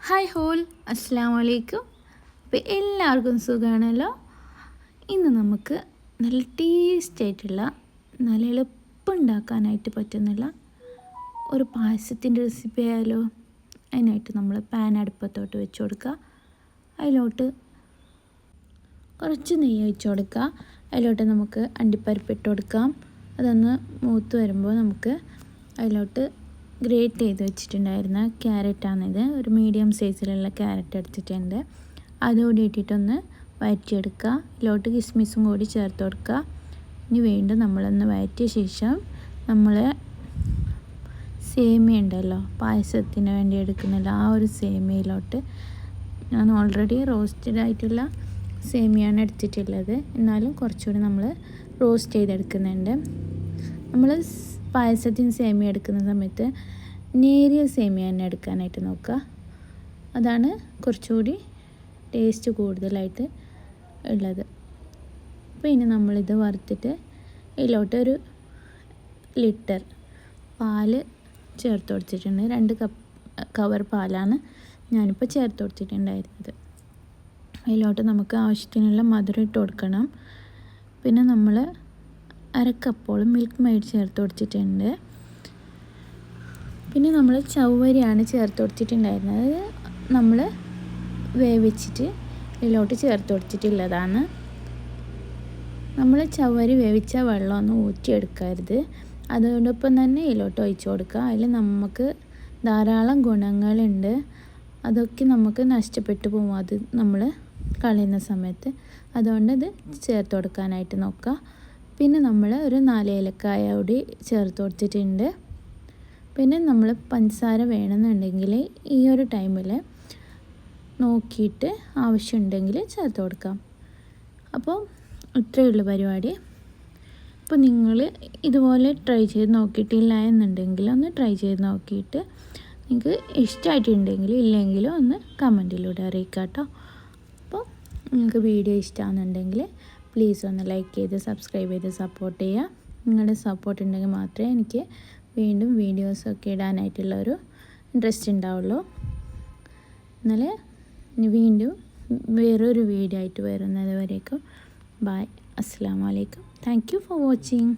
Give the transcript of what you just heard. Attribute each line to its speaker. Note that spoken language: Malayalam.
Speaker 1: ഹായ് ഹോൾ, അസ്സലാമു അലൈക്കും. അപ്പോൾ എല്ലാവർക്കും സുഖമാണല്ലോ. ഇന്ന് നമുക്ക് നല്ല ടേസ്റ്റ് ആയിട്ടുള്ള നല്ല എളുപ്പമുണ്ടാക്കാനായിട്ട് പറ്റുന്നില്ല ഒരു പായസത്തിൻ്റെ റെസിപ്പി ആയാലോ. അതിനായിട്ട് നമ്മൾ പാൻ അടുപ്പത്തോട്ട് വെച്ച് കൊടുക്കുക. അതിലോട്ട് കുറച്ച് നെയ്യ് ഒഴിച്ച് കൊടുക്കുക. അതിലോട്ട് നമുക്ക് അണ്ടിപ്പരിപ്പ് ഇട്ട് കൊടുക്കാം. അതൊന്ന് മൂത്ത് വരുമ്പോൾ നമുക്ക് അതിലോട്ട് ഗ്രേറ്റ് ചെയ്ത് വെച്ചിട്ടുണ്ടായിരുന്ന ക്യാരറ്റാണിത്. ഒരു മീഡിയം സൈസിലുള്ള ക്യാരറ്റ് എടുത്തിട്ടുണ്ട്. അതുകൂടി ഇട്ടിട്ടൊന്ന് വഴറ്റിയെടുക്കുക. ഇതിലോട്ട് കിസ്മിസും കൂടി ചേർത്ത് കൊടുക്കുക. ഇനി വീണ്ടും നമ്മളൊന്ന് വഴറ്റിയ ശേഷം നമ്മൾ സേമിയ ഉണ്ടല്ലോ, പായസത്തിന് വേണ്ടി എടുക്കുന്നില്ല, ആ ഒരു സേമിയയിലോട്ട് ഞാൻ ഓൾറെഡി റോസ്റ്റഡ് ആയിട്ടുള്ള സേമിയാണ് എടുത്തിട്ടുള്ളത്. എന്നാലും കുറച്ചുകൂടി നമ്മൾ റോസ്റ്റ് ചെയ്തെടുക്കുന്നുണ്ട്. നമ്മൾ പായസത്തിന് സേമിയ എടുക്കുന്ന സമയത്ത് നേരിയ സേമിയ തന്നെ എടുക്കാനായിട്ട് നോക്കുക. അതാണ് കുറച്ചുകൂടി ടേസ്റ്റ് കൂടുതലായിട്ട് ഉള്ളത്. അപ്പോൾ ഇനി നമ്മളിത് വറുത്തിട്ട് ഇതിലോട്ട് ഒരു ലിറ്റർ പാല് ചേർത്ത് കൊടുത്തിട്ടുണ്ട്. 2 കവർ പാലാണ് ഞാനിപ്പോൾ ചേർത്ത് കൊടുത്തിട്ടുണ്ടായിരുന്നത്. അതിലോട്ട് നമുക്ക് ആവശ്യത്തിനുള്ള മധുരം ഇട്ട് കൊടുക്കണം. പിന്നെ നമ്മൾ 1/2 കപ്പോളം മിൽക്ക് മെയ്ഡ് ചേർത്ത് കൊടുത്തിട്ടുണ്ട്. പിന്നെ നമ്മൾ ചവ്വരിയാണ് ചേർത്ത് കൊടുത്തിട്ടുണ്ടായിരുന്നത്. നമ്മൾ വേവിച്ചിട്ട് ഇതിലോട്ട് ചേർത്ത് കൊടുത്തിട്ടുള്ളതാണ്. നമ്മൾ ചവ്വരി വേവിച്ച വെള്ളമൊന്നും ഊറ്റിയെടുക്കരുത്. അതോടൊപ്പം തന്നെ ഇതിലോട്ട് ഒഴിച്ച് കൊടുക്കുക. അതിൽ നമുക്ക് ധാരാളം ഗുണങ്ങളുണ്ട്. അതൊക്കെ നമുക്ക് നഷ്ടപ്പെട്ടു പോകും അത് നമ്മൾ കളയുന്ന സമയത്ത്. അതുകൊണ്ട് ഇത് ചേർത്ത് കൊടുക്കാനായിട്ട് നോക്കുക. പിന്നെ നമ്മൾ ഒരു 4 ഏലക്കായ കൂടി ചേർത്ത് കൊടുത്തിട്ടുണ്ട്. പിന്നെ നമ്മൾ പഞ്ചസാര വേണമെന്നുണ്ടെങ്കിൽ ഈ ഒരു ടൈമിൽ നോക്കിയിട്ട് ആവശ്യമുണ്ടെങ്കിൽ ചേർത്ത് കൊടുക്കാം. അപ്പോൾ ഇത്രയേ ഉള്ളൂ പരിപാടി. അപ്പോൾ നിങ്ങൾ ഇതുപോലെ ട്രൈ ചെയ്ത് നോക്കിയിട്ടില്ല എന്നുണ്ടെങ്കിൽ ഒന്ന് ട്രൈ ചെയ്ത് നോക്കിയിട്ട് നിങ്ങൾക്ക് ഇഷ്ടമായിട്ടുണ്ടെങ്കിലും ഇല്ലെങ്കിലും ഒന്ന് കമൻറ്റിലൂടെ അറിയിക്കാം കേട്ടോ. അപ്പോൾ നിങ്ങൾക്ക് വീഡിയോ ഇഷ്ടമാണെന്നുണ്ടെങ്കിൽ പ്ലീസ് ഒന്ന് ലൈക്ക് ചെയ്ത് സബ്സ്ക്രൈബ് ചെയ്ത് സപ്പോർട്ട് ചെയ്യുക. നിങ്ങളുടെ സപ്പോർട്ട് ഉണ്ടെങ്കിൽ മാത്രമേ എനിക്ക് വീണ്ടും വീഡിയോസൊക്കെ ഇടാനായിട്ടുള്ളൊരു ഇൻട്രസ്റ്റ് ഉണ്ടാവുള്ളൂ. എന്നാലേ ഇനി വീണ്ടും വേറൊരു വീഡിയോ ആയിട്ട് വരുന്നത് വരേക്കും ബൈ. അസ്സലാമു അലൈക്കും. Thank you for watching.